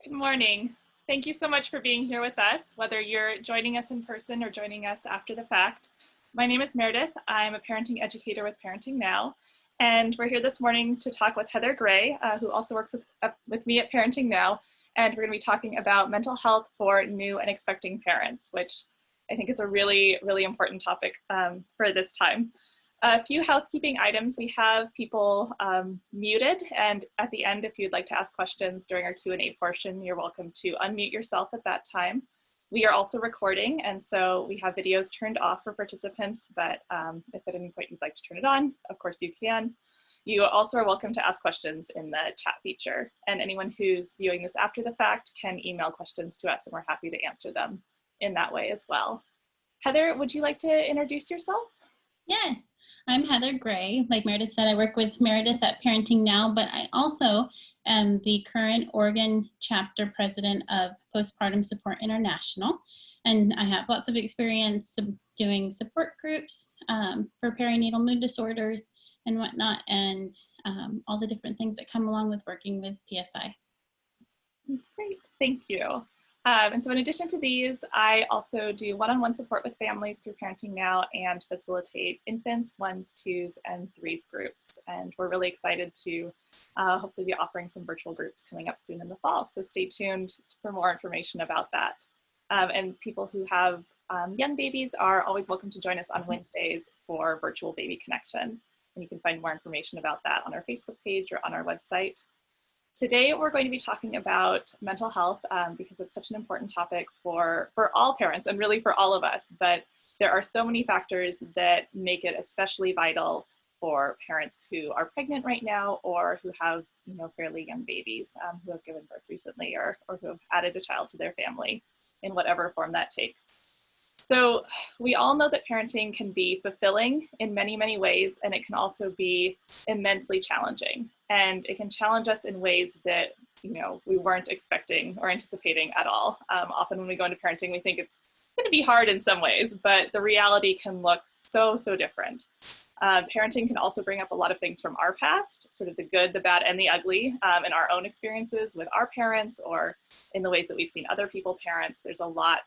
Good morning. Thank you so much for being here with us, whether you're joining us in person or joining us after the fact. My name is Meredith. I'm a parenting educator with Parenting Now, and we're here this morning to talk with Heather Gray, who also works with me at Parenting Now, and we're going to be talking about mental health for new and expecting parents, which I think is a really, really important topic for this time. A few housekeeping items. We have people muted, and at the end, if you'd like to ask questions during our Q&A portion, you're welcome to unmute yourself at that time. We are also recording, and so we have videos turned off for participants, but if at any point you'd like to turn it on, of course you can. You also are welcome to ask questions in the chat feature, and anyone who's viewing this after the fact can email questions to us, and we're happy to answer them in that way as well. Heather, would you like to introduce yourself? Yes, I'm Heather Gray. Like Meredith said, I work with Meredith at Parenting Now, but I also am the current Oregon chapter president of Postpartum Support International. And I have lots of experience doing support groups for perinatal mood disorders and whatnot, and all the different things that come along with working with PSI. That's great, thank you. And so in addition to these, I also do one-on-one support with families through Parenting Now and facilitate infants, 1s, 2s, and 3s groups. And we're really excited to hopefully be offering some virtual groups coming up soon in the fall. So stay tuned for more information about that. And people who have young babies are always welcome to join us on Wednesdays for Virtual Baby Connection. And you can find more information about that on our Facebook page or on our website. Today, we're going to be talking about mental health because it's such an important topic for all parents and really for all of us, but there are so many factors that make it especially vital for parents who are pregnant right now or who have fairly young babies who have given birth recently or who have added a child to their family in whatever form that takes. So we all know that parenting can be fulfilling in many, many ways, and it can also be immensely challenging. And it can challenge us in ways that, we weren't expecting or anticipating at all. Often when we go into parenting, we think it's going to be hard in some ways, but the reality can look so, so different. Parenting can also bring up a lot of things from our past, sort of the good, the bad, and the ugly in our own experiences with our parents or in the ways that we've seen other people parents. There's a lot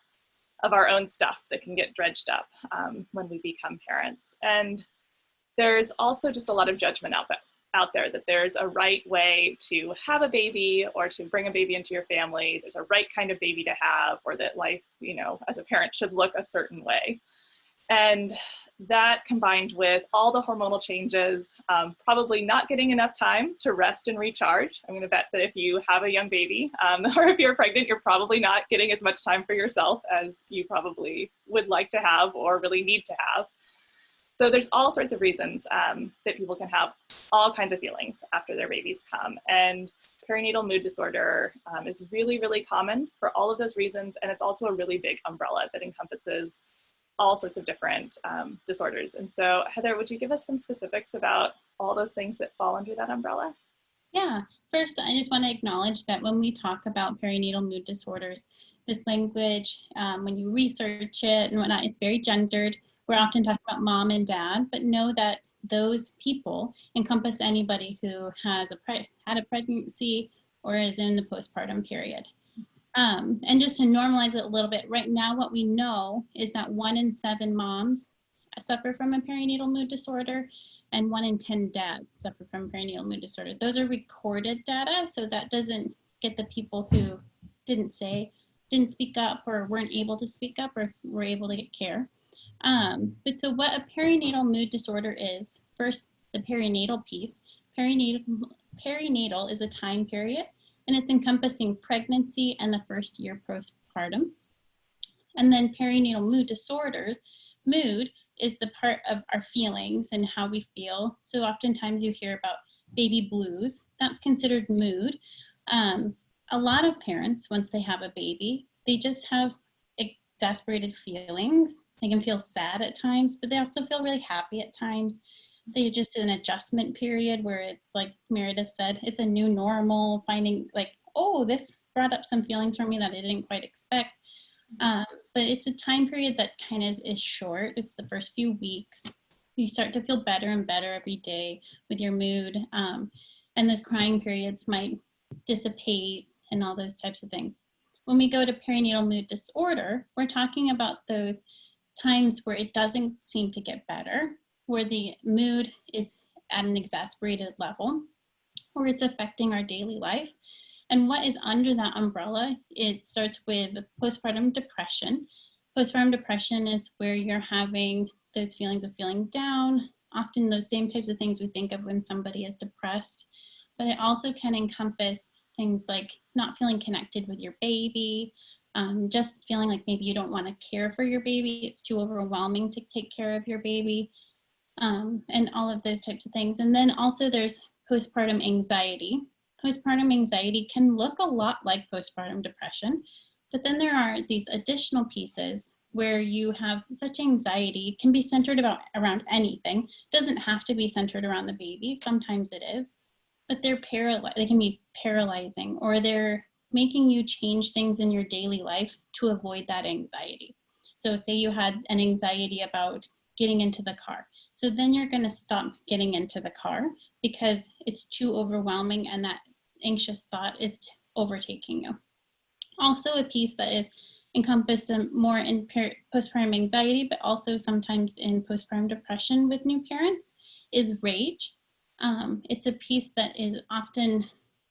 of our own stuff that can get dredged up when we become parents. And there's also just a lot of judgment out there that there's a right way to have a baby or to bring a baby into your family. There's a right kind of baby to have, or that life, as a parent should look a certain way. And that combined with all the hormonal changes, probably not getting enough time to rest and recharge. I'm going to bet that if you have a young baby or if you're pregnant, you're probably not getting as much time for yourself as you probably would like to have or really need to have. So there's all sorts of reasons that people can have all kinds of feelings after their babies come. And perinatal mood disorder is really, really common for all of those reasons. And it's also a really big umbrella that encompasses all sorts of different disorders. And so Heather, would you give us some specifics about all those things that fall under that umbrella? Yeah, first, I just want to acknowledge that when we talk about perinatal mood disorders, this language, when you research it and whatnot, it's very gendered. We're often talking about mom and dad, but know that those people encompass anybody who has had a pregnancy or is in the postpartum period. And just to normalize it a little bit, right now what we know is that 1 in 7 moms suffer from a perinatal mood disorder and 1 in 10 dads suffer from perinatal mood disorder. Those are recorded data, so that doesn't get the people who didn't speak up or weren't able to speak up or were able to get care. But so what a perinatal mood disorder is, first, the perinatal piece. Perinatal is a time period, and it's encompassing pregnancy and the first year postpartum. And then perinatal mood disorders, mood is the part of our feelings and how we feel. So oftentimes you hear about baby blues, that's considered mood. A lot of parents, once they have a baby, they just have exasperated feelings. They can feel sad at times, but they also feel really happy at times. They're just in an adjustment period where it's like Meredith said, it's a new normal, finding like, oh, this brought up some feelings for me that I didn't quite expect. But it's a time period that kind of is short. It's the first few weeks. You start to feel better and better every day with your mood. And those crying periods might dissipate and all those types of things. When we go to perinatal mood disorder, we're talking about those times where it doesn't seem to get better, where the mood is at an exasperated level, or it's affecting our daily life. And what is under that umbrella, it starts with postpartum depression. Postpartum depression is where you're having those feelings of feeling down, often those same types of things we think of when somebody is depressed. But it also can encompass things like not feeling connected with your baby, just feeling like maybe you don't want to care for your baby, it's too overwhelming to take care of your baby, and all of those types of things. And then also there's postpartum anxiety. Postpartum anxiety can look a lot like postpartum depression, but then there are these additional pieces where you have such anxiety. It can be centered around anything. It doesn't have to be centered around the baby. Sometimes it is, but they can be paralyzing, or they're making you change things in your daily life to avoid that anxiety. So say you had an anxiety about getting into the car. So then you're going to stop getting into the car because it's too overwhelming and that anxious thought is overtaking you. Also, a piece that is encompassed more in postpartum anxiety, but also sometimes in postpartum depression with new parents, is rage. It's a piece that is often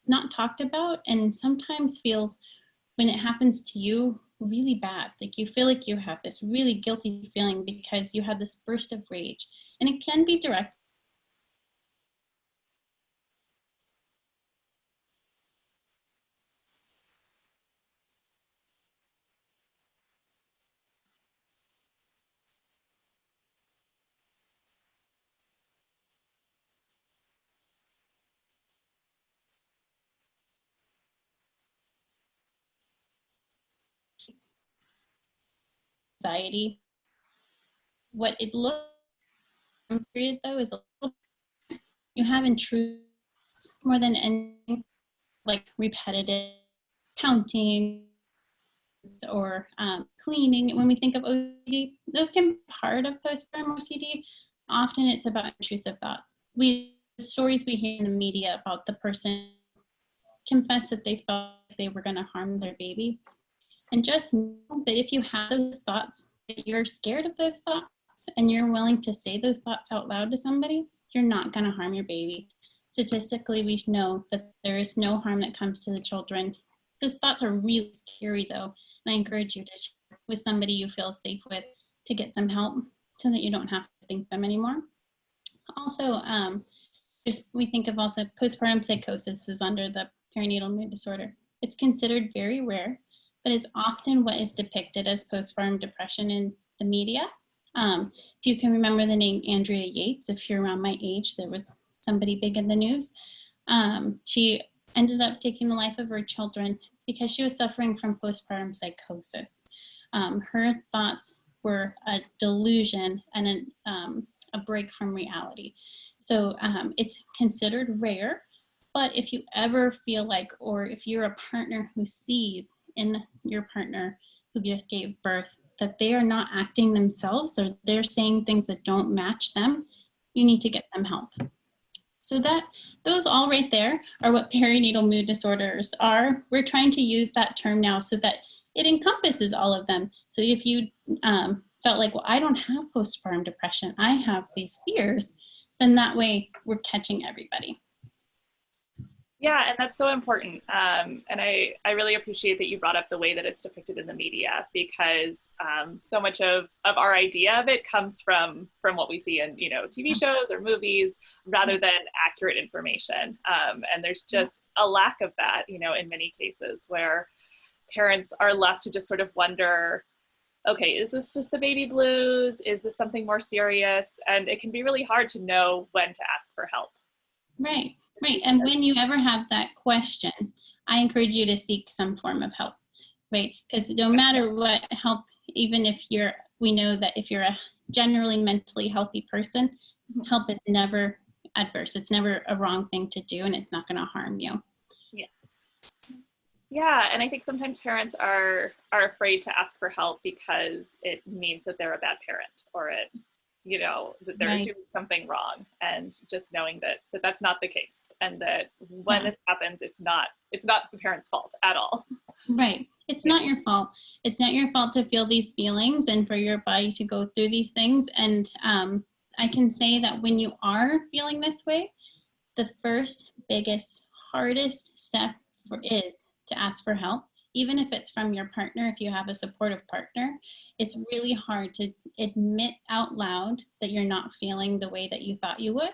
not talked about and sometimes feels, when it happens to you, really bad. Like you feel like you have this really guilty feeling because you had this burst of rage. And it can be direct. Anxiety. What it looks period though is a little, you have intrusive more than anything, like repetitive counting or cleaning. When we think of OCD, those can be part of postpartum OCD. Often it's about intrusive thoughts. The stories we hear in the media about the person confess that they felt they were going to harm their baby. And just know that if you have those thoughts, that you're scared of those thoughts and you're willing to say those thoughts out loud to somebody, you're not going to harm your baby. Statistically, we know that there is no harm that comes to the children. Those thoughts are really scary though, and I encourage you to share with somebody you feel safe with to get some help so that you don't have to think them anymore. Also, we think of also postpartum psychosis is under the perinatal mood disorder. It's considered very rare, but it's often what is depicted as postpartum depression in the media. If you can remember the name Andrea Yates, if you're around my age, there was somebody big in the news. She ended up taking the life of her children because she was suffering from postpartum psychosis. Her thoughts were a delusion and a break from reality. So it's considered rare, but if you ever feel like, or if you're a partner who sees in your partner who just gave birth that they are not acting themselves, or they're saying things that don't match them, you need to get them help. So those all right there are what perinatal mood disorders are. We're trying to use that term now so that it encompasses all of them. So if you felt like, well, I don't have postpartum depression, I have these fears, then that way we're catching everybody. Yeah, and that's so important. And I really appreciate that you brought up the way that it's depicted in the media, because so much of our idea of it comes from what we see in, TV shows or movies, rather than accurate information. And there's just a lack of that, in many cases, where parents are left to just sort of wonder, okay, is this just the baby blues? Is this something more serious? And it can be really hard to know when to ask for help. Right. Right. And when you ever have that question, I encourage you to seek some form of help, right? Because no matter what help, even if we know that if you're a generally mentally healthy person, help is never adverse. It's never a wrong thing to do, and it's not going to harm you. Yes. Yeah. And I think sometimes parents are afraid to ask for help because it means that they're a bad parent, or that they're Right. doing something wrong, and just knowing that that's not the case, and that when Yeah. this happens, it's not the parent's fault at all. Right. It's Yeah. not your fault. It's not your fault to feel these feelings and for your body to go through these things. And I can say that when you are feeling this way, the first, biggest, hardest step is to ask for help. Even if it's from your partner, if you have a supportive partner, it's really hard to admit out loud that you're not feeling the way that you thought you would.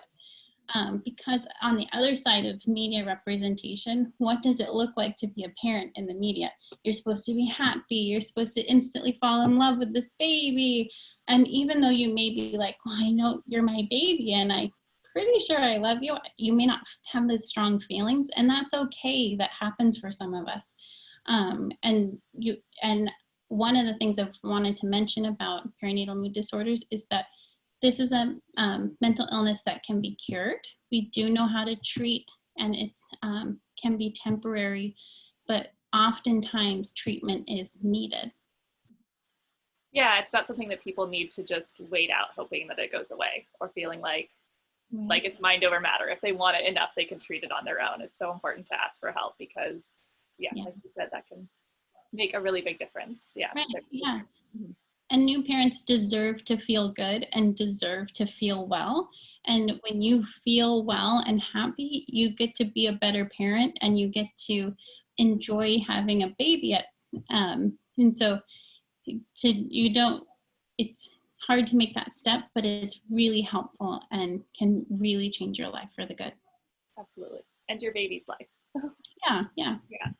Because on the other side of media representation, what does it look like to be a parent in the media? You're supposed to be happy. You're supposed to instantly fall in love with this baby. And even though you may be like, well, I know you're my baby and I'm pretty sure I love you, you may not have those strong feelings. And that's okay. That happens for some of us. And one of the things I wanted to mention about perinatal mood disorders is that this is a mental illness that can be cured. We do know how to treat, and it's can be temporary, but oftentimes treatment is needed. Yeah, it's not something that people need to just wait out hoping that it goes away, or feeling like Right. it's mind over matter. If they want it enough, they can treat it on their own. It's so important to ask for help, because yeah, Yeah. like you said, that can make a really big difference. Yeah. Right. Yeah. Mhm. And new parents deserve to feel good and deserve to feel well. And when you feel well and happy, you get to be a better parent and you get to enjoy having a baby. And so you don't, it's hard to make that step, but it's really helpful and can really change your life for the good. Absolutely. And your baby's life. Yeah. Yeah. Yeah.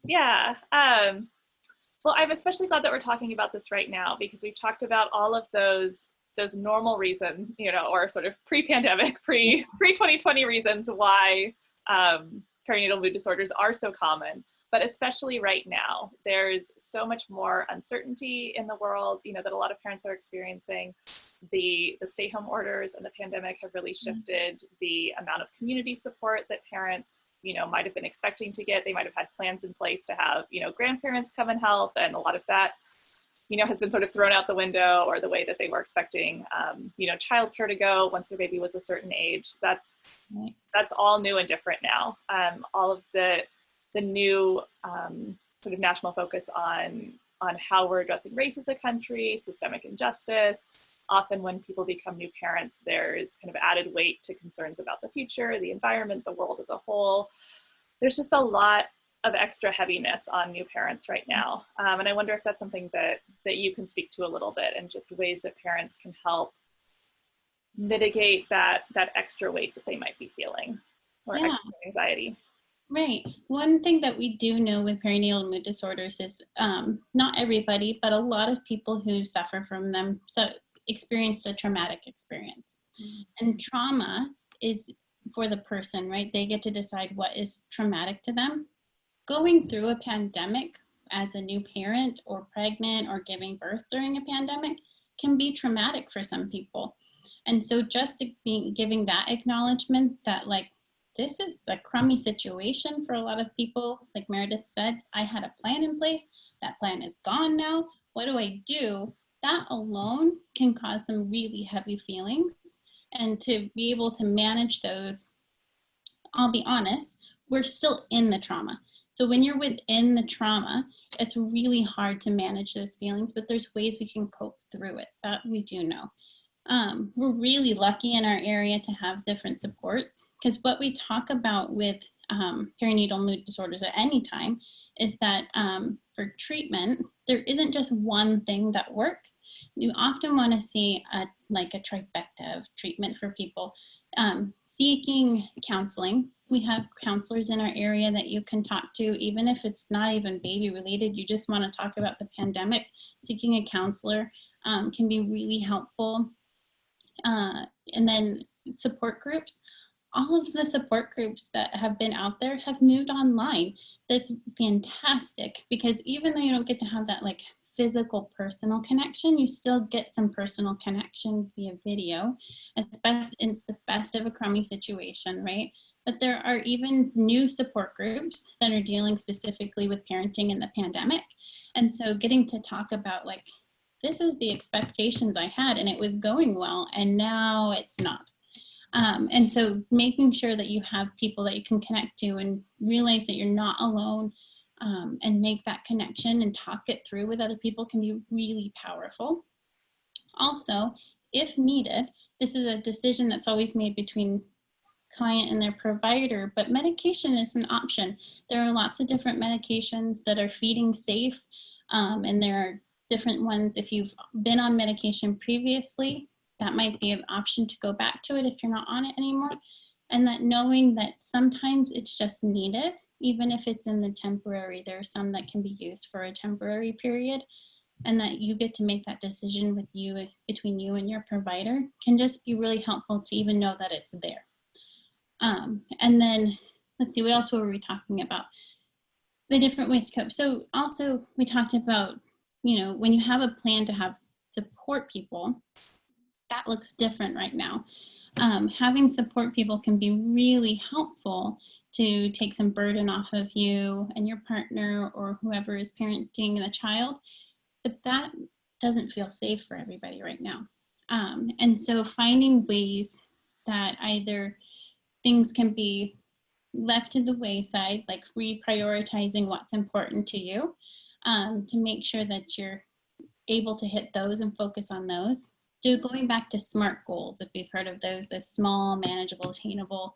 Yeah. Well, I'm especially glad that we're talking about this right now, because we've talked about all of those normal reasons, or sort of pre-pandemic, pre-2020 reasons why perinatal mood disorders are so common. But especially right now, there's so much more uncertainty in the world, that a lot of parents are experiencing. The stay-home orders and the pandemic have really shifted the amount of community support that parents might have been expecting to get. They might have had plans in place to have, grandparents come and help. And a lot of that, has been sort of thrown out the window, or the way that they were expecting, childcare to go once their baby was a certain age. That's all new and different now. All of the new sort of national focus on how we're addressing race as a country, systemic injustice. Often when people become new parents, there's kind of added weight to concerns about the future, the environment, the world as a whole. There's just a lot of extra heaviness on new parents right now. And I wonder if that's something that you can speak to a little bit, and just ways that parents can help mitigate that extra weight that they might be feeling, or extra anxiety. Right. One thing that we do know with perinatal mood disorders is not everybody, but a lot of people who suffer from them experienced a traumatic experience. And trauma is for the person, right? They get to decide what is traumatic to them. Going through a pandemic as a new parent, or pregnant, or giving birth during a pandemic can be traumatic for some people. And so just giving that acknowledgement that, like, this is a crummy situation for a lot of people. Like Meredith said, I had a plan in place. That plan is gone now. What do I do? That alone can cause some really heavy feelings. And to be able to manage those, I'll be honest, we're still in the trauma. So when you're within the trauma, it's really hard to manage those feelings, but there's ways we can cope through it. That we do know. We're really lucky in our area to have different supports, because what we talk about with perinatal mood disorders at any time is that for treatment, there isn't just one thing that works. You often want to see a trifecta of treatment for people. Seeking counseling. We have counselors in our area that you can talk to, even if it's not even baby related. You just want to talk about the pandemic. Seeking a counselor can be really helpful. And then support groups. All of the support groups that have been out there have moved online. That's fantastic, because even though you don't get to have that physical personal connection, you still get some personal connection via video. It's the best of a crummy situation, right? But there are even new support groups that are dealing specifically with parenting in the pandemic. And so getting to talk about this is the expectations I had and it was going well, and now it's not. And so making sure that you have people that you can connect to and realize that you're not alone, and make that connection and talk it through with other people can be really powerful. Also, if needed, this is a decision that's always made between client and their provider, but medication is an option. There are lots of different medications that are feeding safe, and there are different ones. If you've been on medication previously, that might be an option to go back to it if you're not on it anymore. And that knowing that sometimes it's just needed, even if it's in the temporary, there are some that can be used for a temporary period, and that you get to make that decision with you, between you and your provider, can just be really helpful to even know that it's there. And then let's see, what else were we talking about? The different ways to cope. So also we talked about, when you have a plan to have support people, that looks different right now. Having support people can be really helpful to take some burden off of you and your partner or whoever is parenting the child, but that doesn't feel safe for everybody right now. And so finding ways that either things can be left to the wayside, like reprioritizing what's important to you, to make sure that you're able to hit those and focus on those. So going back to SMART goals, if you've heard of those, the small, manageable, attainable.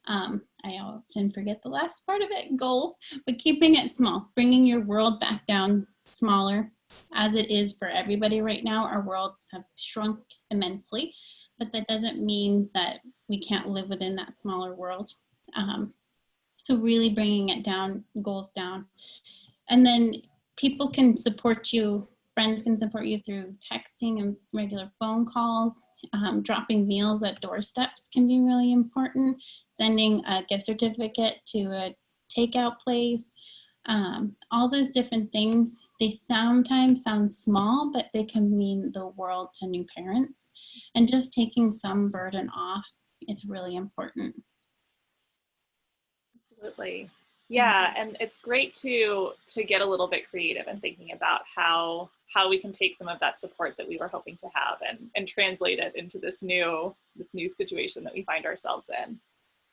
I often forget the last part of it, goals, but keeping it small, bringing your world back down smaller, as it is for everybody right now. Our worlds have shrunk immensely, but that doesn't mean that we can't live within that smaller world. So really bringing it down, goals down. And then people can support you, friends can support you through texting and regular phone calls. Dropping meals at doorsteps can be really important. Sending a gift certificate to a takeout place. All those different things, they sometimes sound small, but they can mean the world to new parents. And just taking some burden off is really important. Absolutely. Yeah, and it's great to get a little bit creative and thinking about how we can take some of that support that we were hoping to have and translate it into this new situation that we find ourselves in.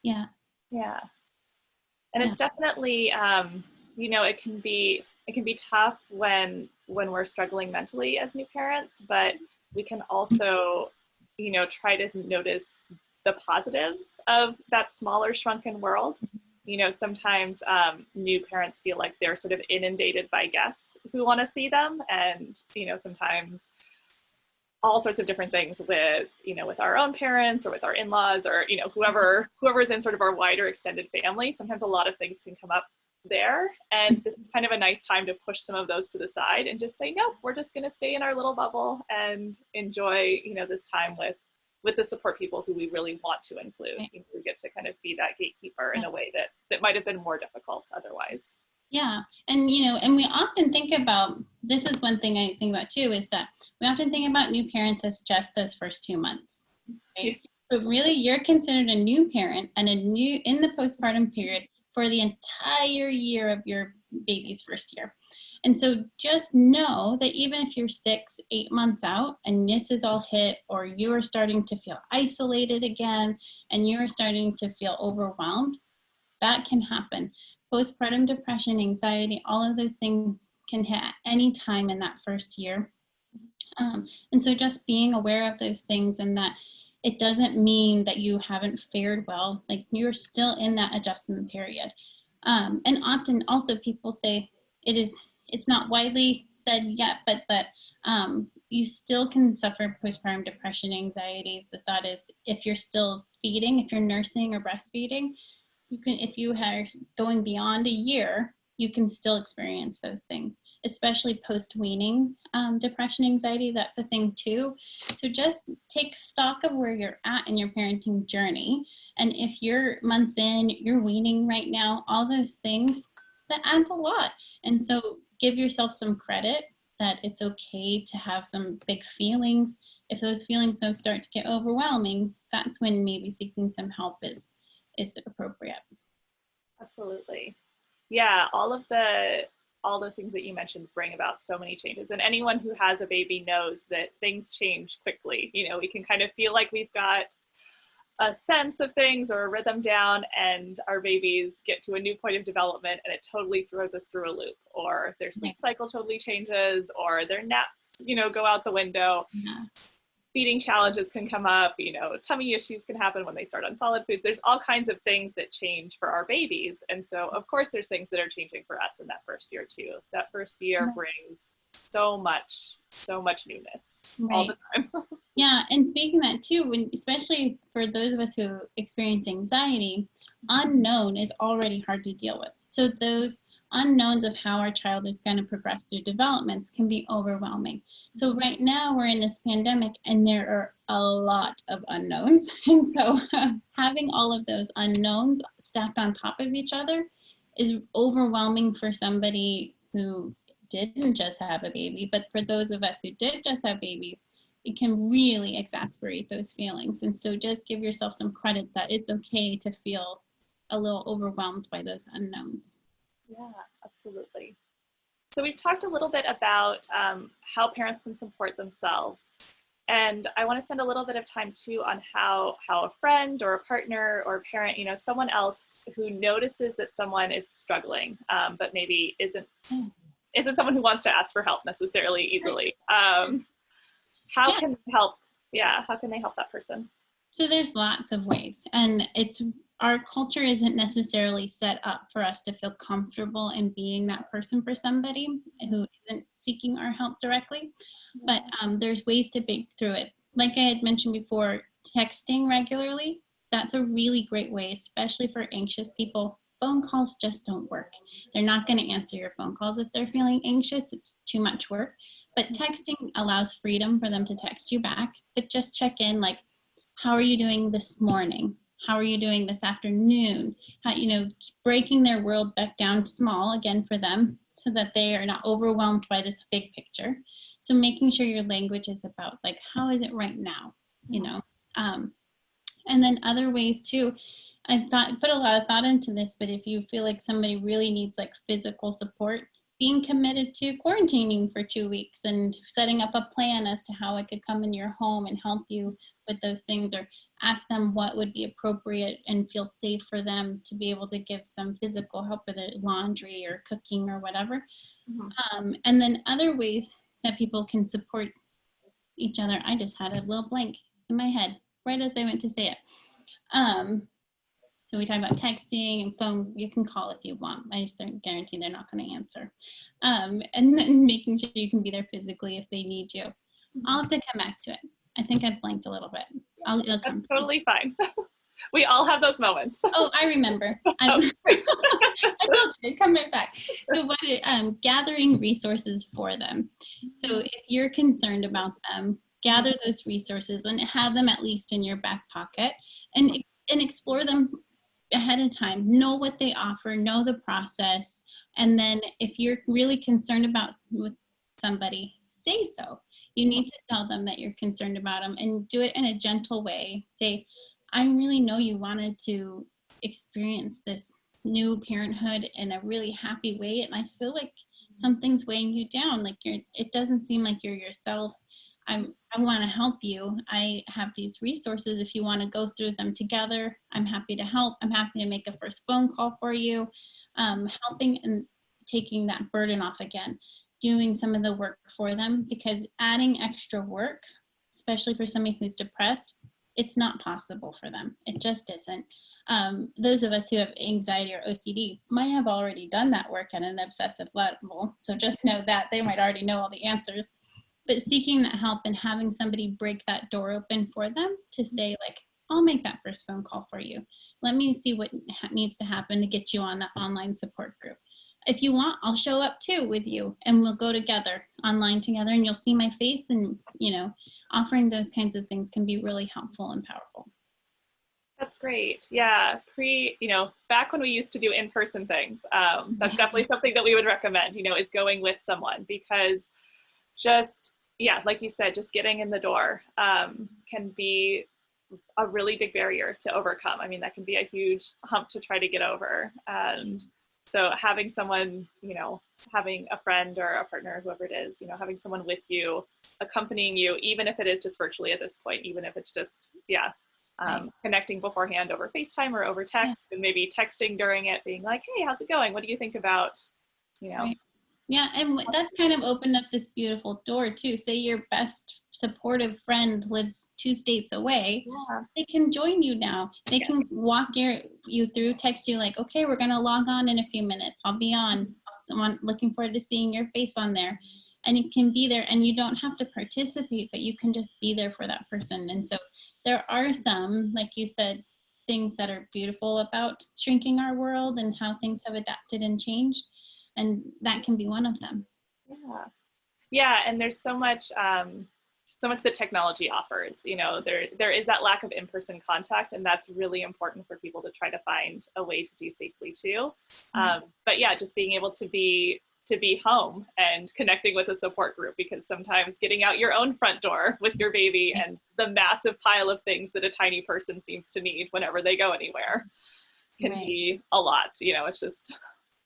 Yeah. Yeah. And it's definitely it can be tough when we're struggling mentally as new parents, but we can also try to notice the positives of that smaller, shrunken world. Sometimes new parents feel like they're sort of inundated by guests who want to see them, and sometimes all sorts of different things with our own parents or with our in-laws or whoever's in sort of our wider extended family. Sometimes a lot of things can come up there, and this is kind of a nice time to push some of those to the side and just say, no, we're just going to stay in our little bubble and enjoy this time with the support people who we really want to include. We get to kind of be that gatekeeper in a way that might have been more difficult otherwise. Yeah. And, and we often think about, this is one thing I think about too, is that we often think about new parents as just those first 2 months, right? Yeah. But really you're considered a new parent and in the postpartum period for the entire year of your baby's first year. And so just know that even if you're 6-8 months out and this is all hit, or you are starting to feel isolated again, and you're starting to feel overwhelmed, that can happen. Postpartum depression, anxiety, all of those things can hit at any time in that first year. And so just being aware of those things, and that it doesn't mean that you haven't fared well, like you're still in that adjustment period. And often also people say it's not widely said yet, but that you still can suffer postpartum depression, anxieties. The thought is, if you're still feeding, if you're nursing or breastfeeding, you can, if you are going beyond a year, you can still experience those things, especially post-weaning depression, anxiety. That's a thing too. So just take stock of where you're at in your parenting journey. And if you're months in, you're weaning right now, all those things, that adds a lot. And so give yourself some credit that it's okay to have some big feelings. If those feelings though start to get overwhelming, that's when maybe seeking some help is appropriate. Absolutely. Yeah, all of the all those things that you mentioned bring about so many changes. And anyone who has a baby knows that things change quickly. You know, we can kind of feel like we've got a sense of things or a rhythm down, and our babies get to a new point of development and it totally throws us through a loop, or their sleep cycle totally changes, or their naps, you know, go out the window. Yeah. Feeding challenges can come up, you know, tummy issues can happen when they start on solid foods. There's all kinds of things that change for our babies. And so, of course, there's things that are changing for us in that first year too. That first year brings so much newness all the time. Yeah, and speaking of that too, when, especially for those of us who experience anxiety, unknown is already hard to deal with. So those unknowns of how our child is going to progress through developments can be overwhelming. So right now we're in this pandemic and there are a lot of unknowns. And so having all of those unknowns stacked on top of each other is overwhelming for somebody who didn't just have a baby, but for those of us who did just have babies, it can really exasperate those feelings. And so just give yourself some credit that it's okay to feel a little overwhelmed by those unknowns. Yeah, absolutely. So we've talked a little bit about how parents can support themselves. And I want to spend a little bit of time too on how a friend or a partner or a parent, you know, someone else who notices that someone is struggling, but maybe isn't someone who wants to ask for help necessarily easily. How can they help? Yeah, how can they help that person? So there's lots of ways, and it's our culture isn't necessarily set up for us to feel comfortable in being that person for somebody who isn't seeking our help directly. But there's ways to break through it. Like I had mentioned before, texting regularly, that's a really great way, especially for anxious people. Phone calls just don't work. They're not going to answer your phone calls if they're feeling anxious. It's too much work. But texting allows freedom for them to text you back. But just check in, like, how are you doing this morning? How are you doing this afternoon? How, you know, breaking their world back down small again for them so that they are not overwhelmed by this big picture. So making sure your language is about, like, how is it right now? You know, and then other ways too. I've put a lot of thought into this, but if you feel like somebody really needs like physical support, being committed to quarantining for 2 weeks and setting up a plan as to how it could come in your home and help you with those things, or ask them what would be appropriate and feel safe for them to be able to give some physical help with their laundry or cooking or whatever. And then other ways that people can support each other. I just had a little blank in my head right as I went to say it. So we talk about texting and phone. You can call if you want. I just don't guarantee they're not going to answer. And then making sure you can be there physically if they need you. I'll have to come back to it. I think I blanked a little bit. It'll come. That's totally fine. We all have those moments. Oh, I remember. I told you, it'd come right back. So gathering resources for them. So if you're concerned about them, gather those resources and have them at least in your back pocket, and explore them ahead of time. Know what they offer, know the process, and then if you're really concerned about with somebody, say so. You need to tell them that you're concerned about them, and do it in a gentle way. Say, I really know you wanted to experience this new parenthood in a really happy way, and I feel like something's weighing you down. Like it doesn't seem like you're yourself. I want to help you. I have these resources. If you want to go through them together, I'm happy to help. I'm happy to make a first phone call for you. Helping and taking that burden off again, doing some of the work for them, because adding extra work, especially for somebody who's depressed, it's not possible for them. It just isn't. Those of us who have anxiety or OCD might have already done that work at an obsessive level. So just know that they might already know all the answers. But seeking that help and having somebody break that door open for them to say, like, I'll make that first phone call for you. Let me see what needs to happen to get you on that online support group. If you want, I'll show up too with you and we'll go together online together and you'll see my face. And, you know, offering those kinds of things can be really helpful and powerful. That's great. Yeah. Back when we used to do in-person things, that's definitely something that we would recommend, is going with someone, because like you said, just getting in the door can be a really big barrier to overcome. I mean, that can be a huge hump to try to get over. And So having someone, having a friend or a partner, whoever it is, having someone with you, accompanying you, even if it is just virtually at this point, even if it's just, connecting beforehand over FaceTime or over text, and maybe texting during it, being like, hey, how's it going? What do you think about, Right. Yeah, and that's kind of opened up this beautiful door too. Say your best supportive friend lives 2 states away. Yeah. They can join you now. They can walk you through, text you like, okay, we're gonna log on in a few minutes. I'll be on. I'm looking forward to seeing your face on there. And you can be there, and you don't have to participate, but you can just be there for that person. And so there are some, like you said, things that are beautiful about shrinking our world and how things have adapted and changed. And that can be one of them. Yeah, and there's so much that technology offers. There is that lack of in-person contact, and that's really important for people to try to find a way to do safely too. But yeah, just being able to be home and connecting with a support group, because sometimes getting out your own front door with your baby and the massive pile of things that a tiny person seems to need whenever they go anywhere can be a lot. It's just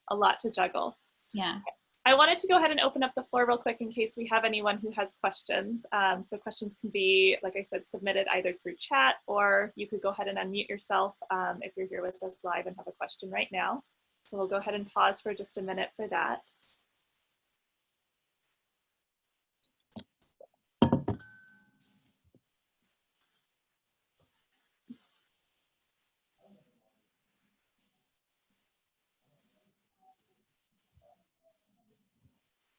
a lot to juggle. Yeah. I wanted to go ahead and open up the floor real quick in case we have anyone who has questions. So questions can be, like I said, submitted either through chat, or you could go ahead and unmute yourself if you're here with us live and have a question right now. So we'll go ahead and pause for just a minute for that.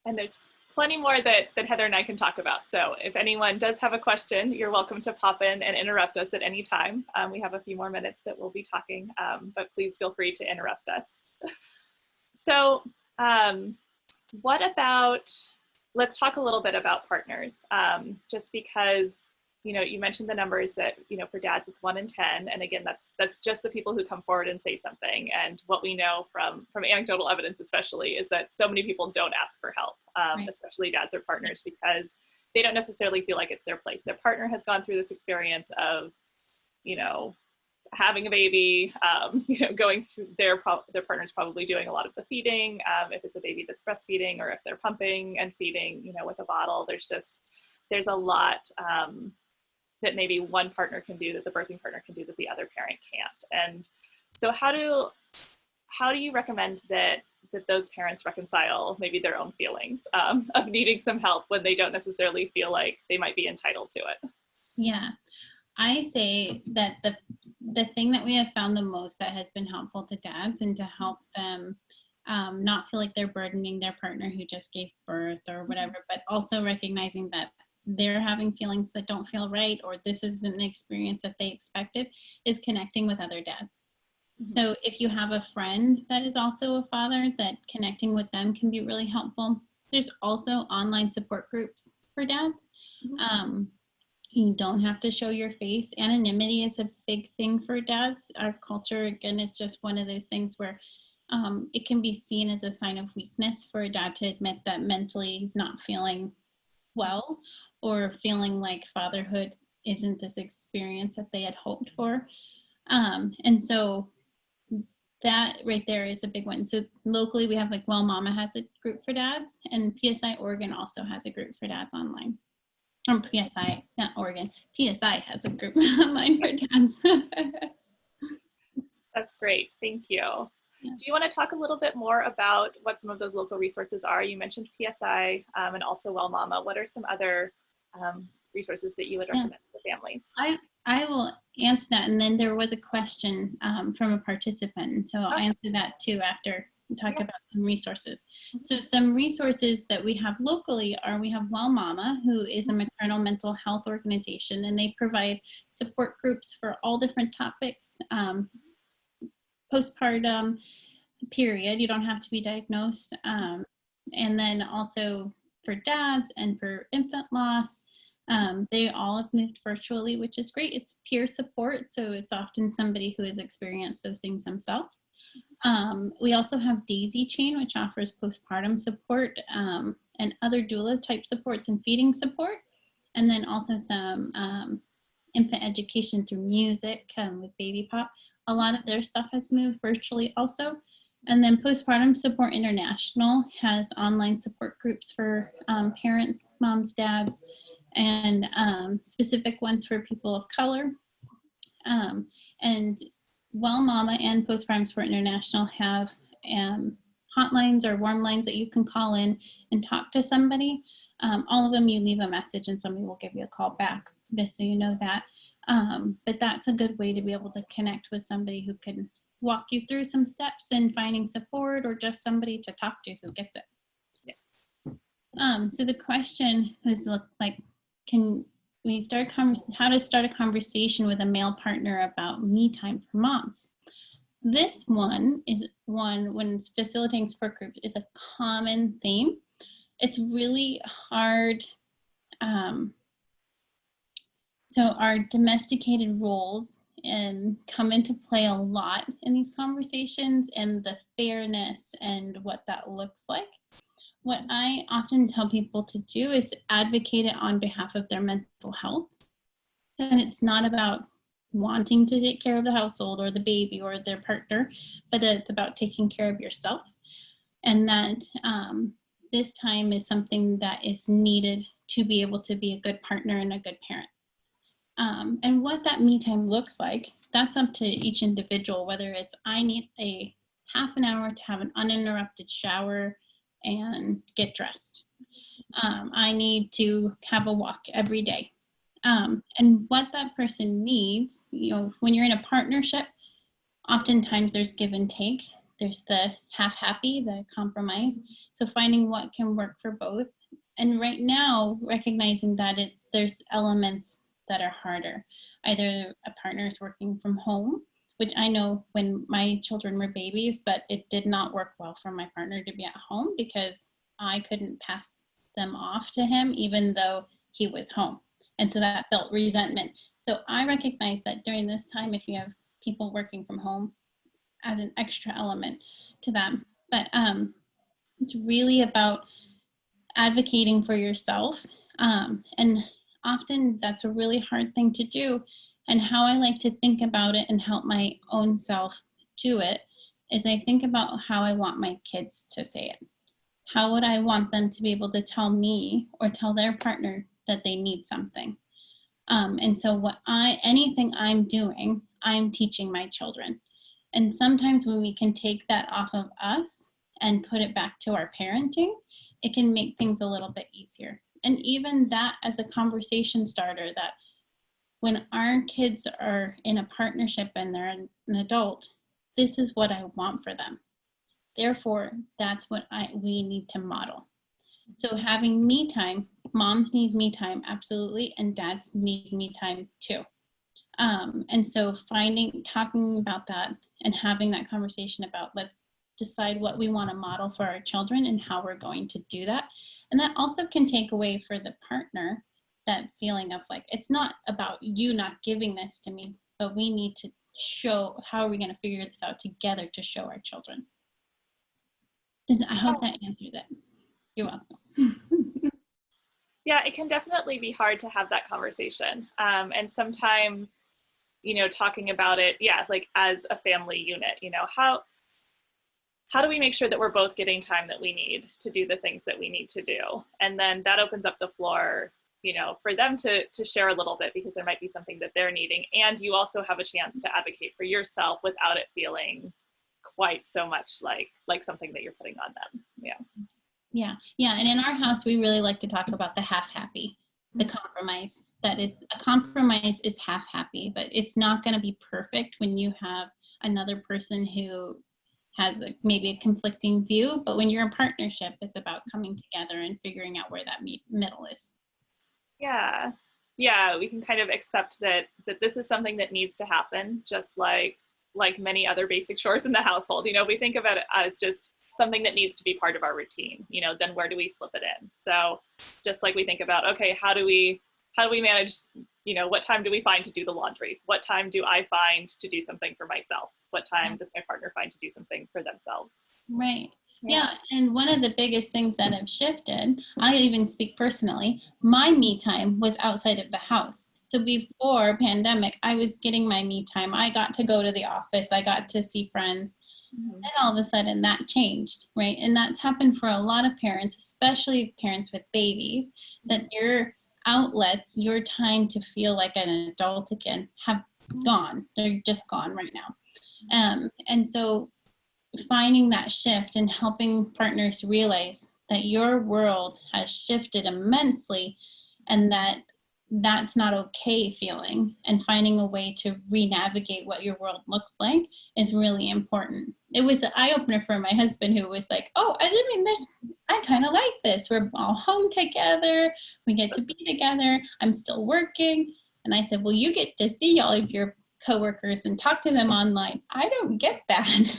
And there's plenty more that Heather and I can talk about. So if anyone does have a question, you're welcome to pop in and interrupt us at any time. We have a few more minutes that we'll be talking, but please feel free to interrupt us. So let's talk a little bit about partners, just because you mentioned the numbers that, for dads, it's 1 in 10. And again, that's just the people who come forward and say something. And what we know from anecdotal evidence, especially, is that so many people don't ask for help, especially dads or partners, because they don't necessarily feel like it's their place. Their partner has gone through this experience of, having a baby, going through their partner's probably doing a lot of the feeding. If it's a baby that's breastfeeding, or if they're pumping and feeding, with a bottle, there's a lot that maybe one partner can do that the birthing partner can do that the other parent can't. And so how do you recommend that those parents reconcile maybe their own feelings of needing some help when they don't necessarily feel like they might be entitled to it? Yeah, I say that the thing that we have found the most that has been helpful to dads, and to help them not feel like they're burdening their partner who just gave birth or whatever, but also recognizing that they're having feelings that don't feel right, or this isn't an experience that they expected, is connecting with other dads. So if you have a friend that is also a father, that connecting with them can be really helpful. There's also online support groups for dads. You don't have to show your face. Anonymity is a big thing for dads. Our culture, again, is just one of those things where it can be seen as a sign of weakness for a dad to admit that mentally he's not feeling well, or feeling like fatherhood isn't this experience that they had hoped for. And so that right there is a big one. So locally we have, like, Well Mama has a group for dads, and PSI Oregon also has a group for dads online. PSI, not Oregon, PSI has a group online for dads. That's great, thank you. Yeah. Do you want to talk a little bit more about what some of those local resources are? You mentioned PSI and also Well Mama. What are some other resources that you would recommend for families? I will answer that, and then there was a question from a participant, so I'll answer that too after we talk about some resources. So some resources that we have locally are, we have Well Mama, who is a maternal mental health organization, and they provide support groups for all different topics. Postpartum, period, you don't have to be diagnosed, and then also for dads and for infant loss. They all have moved virtually, which is great. It's peer support, so it's often somebody who has experienced those things themselves. We also have Daisy Chain, which offers postpartum support and other doula type supports and feeding support, and then also some infant education through music with Baby Pop. A lot of their stuff has moved virtually also. And then Postpartum Support International has online support groups for parents, moms, dads, and specific ones for people of color. And Well Mama and Postpartum Support International have hotlines or warm lines that you can call in and talk to somebody. All of them, you leave a message and somebody will give you a call back, just so you know that. But that's a good way to be able to connect with somebody who can walk you through some steps in finding support, or just somebody to talk to who gets it. So the question is like, can we start how to start a conversation with a male partner about me time for moms? This one is one when facilitating support groups is a common theme. It's really hard. So our domesticated roles come into play a lot in these conversations, and the fairness and what that looks like. What I often tell people to do is advocate it on behalf of their mental health. And it's not about wanting to take care of the household or the baby or their partner, but it's about taking care of yourself. And that this time is something that is needed to be able to be a good partner and a good parent. And what that me time looks like, that's up to each individual, whether it's I need a half an hour to have an uninterrupted shower and get dressed. I need to have a walk every day. And what that person needs, when you're in a partnership, oftentimes there's give and take. There's the half happy, the compromise. So finding what can work for both. And right now, recognizing that there's elements that are harder. Either a partner is working from home, which I know when my children were babies, that it did not work well for my partner to be at home because I couldn't pass them off to him even though he was home. And so that built resentment. So I recognize that during this time, if you have people working from home, as an extra element to them. But it's really about advocating for yourself. And often that's a really hard thing to do. And how I like to think about it and help my own self do it is I think about how I want my kids to say it. How would I want them to be able to tell me or tell their partner that they need something? And so anything I'm doing, I'm teaching my children. And sometimes when we can take that off of us and put it back to our parenting, it can make things a little bit easier. And even that as a conversation starter, that when our kids are in a partnership and they're an adult, this is what I want for them. Therefore, that's what we need to model. So having me time, moms need me time, absolutely, and dads need me time too. And so talking about that and having that conversation about let's decide what we want to model for our children and how we're going to do that. And that also can take away for the partner that feeling of like, it's not about you not giving this to me, but we need to show how are we going to figure this out together to show our children. I hope that answered it. You're welcome. Yeah, it can definitely be hard to have that conversation. And sometimes, talking about it, like as a family unit, how do we make sure that we're both getting time that we need to do the things that we need to do? And then that opens up the floor, for them to share a little bit because there might be something that they're needing. And you also have a chance to advocate for yourself without it feeling quite so much like something that you're putting on them. Yeah. And in our house, we really like to talk about the half happy, the compromise, that a compromise is half happy, but it's not going to be perfect when you have another person who has maybe a conflicting view. But when you're in partnership, it's about coming together and figuring out where that middle is. Yeah, we can kind of accept that this is something that needs to happen, just like many other basic chores in the household. We think about it as just something that needs to be part of our routine, then where do we slip it in? So just like we think about, okay, how do we manage, what time do we find to do the laundry? What time do I find to do something for myself? What time does my partner find to do something for themselves? Right. Yeah. And one of the biggest things that have shifted, I even speak personally, my me time was outside of the house. So before pandemic, I was getting my me time. I got to go to the office. I got to see friends. Mhm. And all of a sudden that changed, right? And that's happened for a lot of parents, especially parents with babies, that your outlets, your time to feel like an adult again, have gone. They're just gone right now. And so finding that shift and helping partners realize that your world has shifted immensely and that that's not okay feeling, and finding a way to re-navigate what your world looks like is really important. It was an eye-opener for my husband, who was like, oh, I mean, I kind of like this. We're all home together. We get to be together. I'm still working. And I said, well, you get to see all of your coworkers and talk to them online. I don't get that.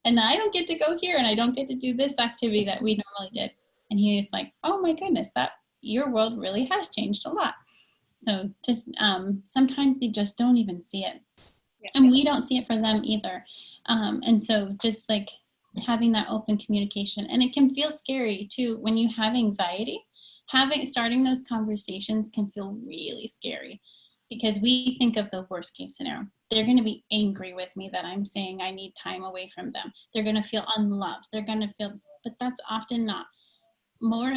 And I don't get to go here, and I don't get to do this activity that we normally did. And he was like, oh my goodness, that your world really has changed a lot. So just sometimes they just don't even see it. Yeah. And we don't see it for them either. And so just like having that open communication, and it can feel scary too when you have anxiety. Starting those conversations can feel really scary, because we think of the worst case scenario. They're going to be angry with me that I'm saying I need time away from them. They're going to feel unloved. They're going to feel, but that's often not. More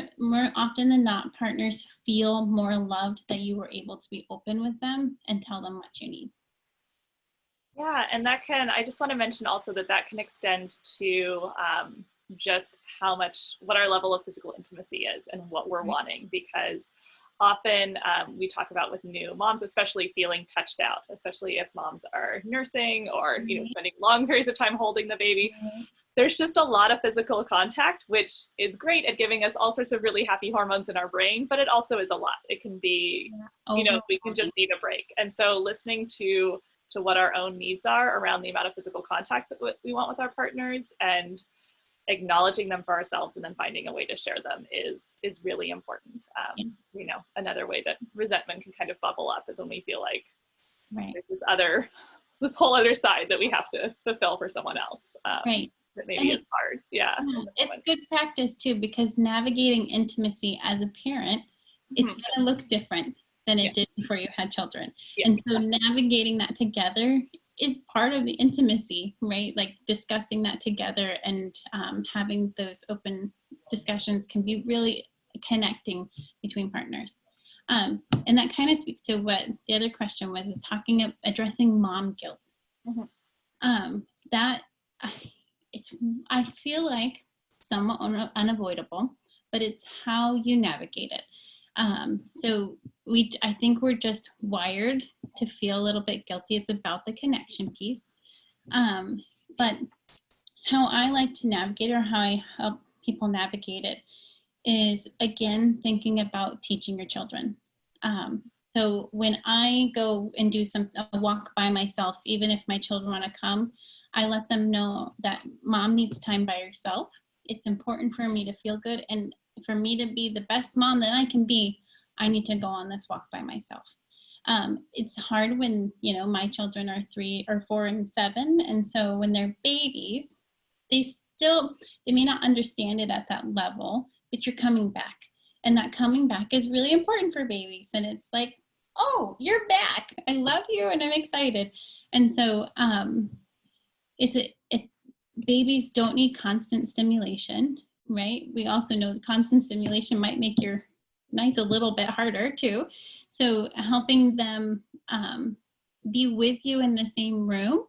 often than not, partners feel more loved that you were able to be open with them and tell them what you need. Yeah, and I just want to mention also that can extend to just what our level of physical intimacy is and what we're wanting, because often we talk about with new moms, especially feeling touched out, especially if moms are nursing or, spending long periods of time holding the baby. There's just a lot of physical contact, which is great at giving us all sorts of really happy hormones in our brain, but it also is a lot. It can be, we can just need a break. And so listening to what our own needs are around the amount of physical contact that we want with our partners, and acknowledging them for ourselves and then finding a way to share them is really important. Another way that resentment can kind of bubble up is when we feel like there's this whole other side that we have to fulfill for someone else. That maybe is hard. Yeah. It's good practice too, because navigating intimacy as a parent, it's going to look different than it did before you had children. And so navigating that together is part of the intimacy, right? Like discussing that together and having those open discussions can be really connecting between partners. And that kind of speaks to what the other question was, addressing mom guilt. I feel like somewhat unavoidable, but it's how you navigate it. So I think we're just wired to feel a little bit guilty. It's about the connection piece. But how I like to navigate, or how I help people navigate it, is again thinking about teaching your children. So when I go and do a walk by myself, even if my children want to come, I let them know that mom needs time by herself. It's important for me to feel good, and for me to be the best mom that I can be, I need to go on this walk by myself. It's hard when, my children are 3 or 4 and 7. And so when they're babies, they may not understand it at that level, but you're coming back. And that coming back is really important for babies. And it's like, oh, you're back. I love you and I'm excited. And so babies don't need constant stimulation, right? We also know constant stimulation might make your nights a little bit harder too. So helping them be with you in the same room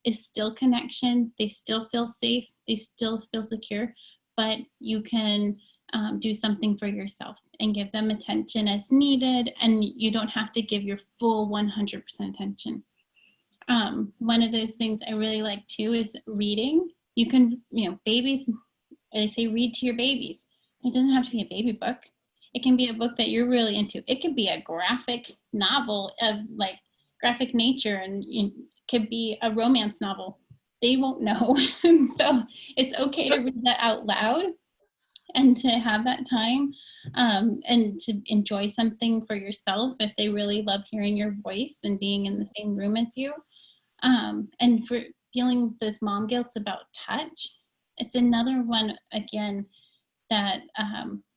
is still connection. They still feel safe. They still feel secure, but you can do something for yourself and give them attention as needed. And you don't have to give your full 100% attention. One of those things I really like too is reading. You can, babies, they say read to your babies. It doesn't have to be a baby book. It can be a book that you're really into. It could be a graphic novel of like graphic nature, and it could be a romance novel. They won't know. So it's okay to read that out loud and to have that time and to enjoy something for yourself if they really love hearing your voice and being in the same room as you. And for feeling those mom guilts about touch, it's another one, again, that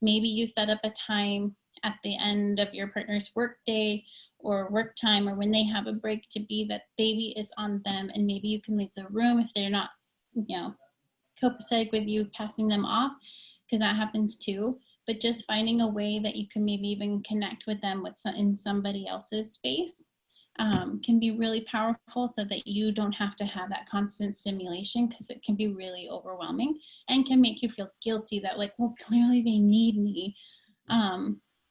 maybe you set up a time at the end of your partner's work day or work time, or when they have a break, to be that baby is on them, and maybe you can leave the room if they're not copacetic with you passing them off, because that happens too. But just finding a way that you can maybe even connect with them in somebody else's space can be really powerful, so that you don't have to have that constant stimulation, because it can be really overwhelming and can make you feel guilty that, like, well, clearly they need me,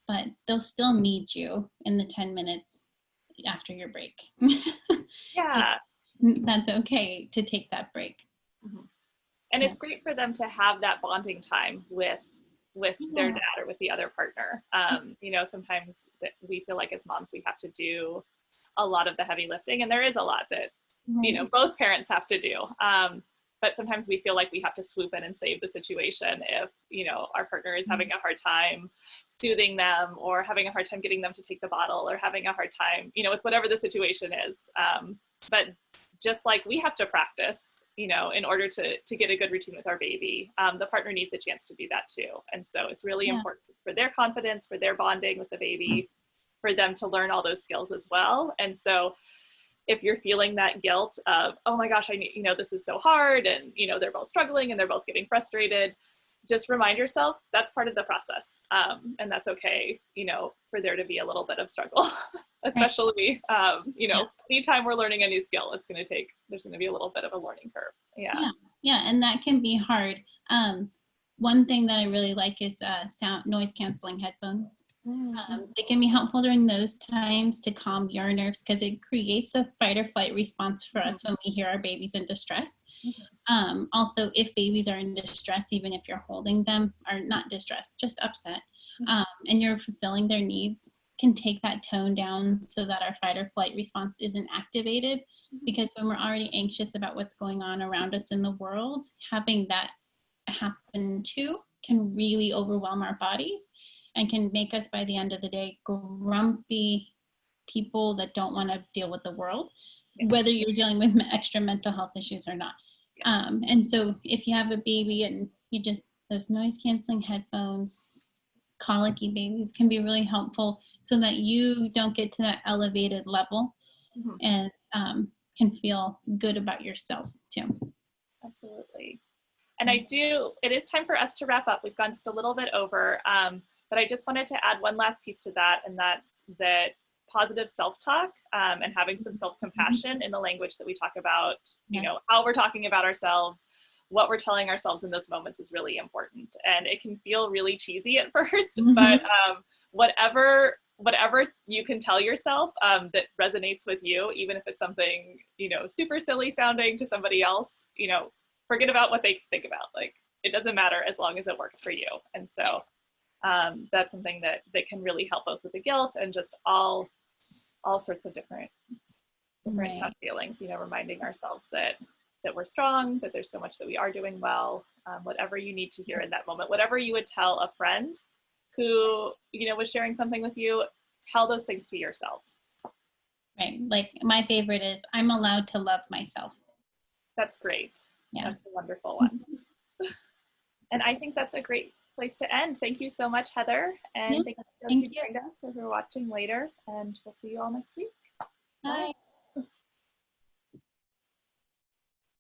but they'll still need you in the 10 minutes after your break. So Yeah. that's okay to take that break. Mhm. And it's great for them to have that bonding time with their Yeah. dad or with the other partner. Sometimes that we feel like as moms we have to do a lot of the heavy lifting, and there is a lot that Right. both parents have to do. But sometimes we feel like we have to swoop in and save the situation if our partner is having a hard time soothing them, or having a hard time getting them to take the bottle, or having a hard time with whatever the situation is. But just like we have to practice, in order to get a good routine with our baby, the partner needs a chance to do that too. And so it's really Yeah. important for their confidence, for their bonding with the baby, for them to learn all those skills as well. And so if you're feeling that guilt of, oh my gosh, I need, this is so hard, and they're both struggling and they're both getting frustrated, just remind yourself that's part of the process, and that's okay, for there to be a little bit of struggle, Right. especially, Yeah. anytime we're learning a new skill, there's going to be a little bit of a learning curve. Yeah. Yeah. Yeah. And that can be hard. One thing that I really like is noise canceling headphones. They can be helpful during those times to calm your nerves, because it creates a fight or flight response for us when we hear our babies in distress. Also, if babies are in distress, even if you're holding them, or not distress, just upset, and you're fulfilling their needs, can take that tone down so that our fight or flight response isn't activated. Because when we're already anxious about what's going on around us in the world, having that happen too can really overwhelm our bodies, and can make us, by the end of the day, grumpy people that don't want to deal with the world, Yeah. whether you're dealing with extra mental health issues or not. And so if you have a baby and those noise canceling headphones, colicky babies can be really helpful, so that you don't get to that elevated level, Mhm. and can feel good about yourself too. Absolutely. And it is time for us to wrap up. We've gone just a little bit over, but I just wanted to add one last piece to that, and that's that positive self-talk, and having some self-compassion in the language that we talk about, Yes. how we're talking about ourselves, what we're telling ourselves in those moments is really important. And it can feel really cheesy at first, but whatever you can tell yourself that resonates with you, even if it's something, super silly sounding to somebody else, forget about what they think about. Like, it doesn't matter as long as it works for you. And so that's something that can really help both with the guilt and just all sorts of different Right. tough feelings, reminding ourselves that we're strong, that there's so much that we are doing well. Whatever you need to hear in that moment, whatever you would tell a friend who, was sharing something with you, tell those things to yourselves. Right. Like, my favorite is, I'm allowed to love myself. That's great. Yeah. That's a wonderful one. And I think that's a great place to end. Thank you so much, Heather. And Yeah. thank you for those Thank who you. joined us or who are watching later. And we'll see you all next week. Bye. Bye.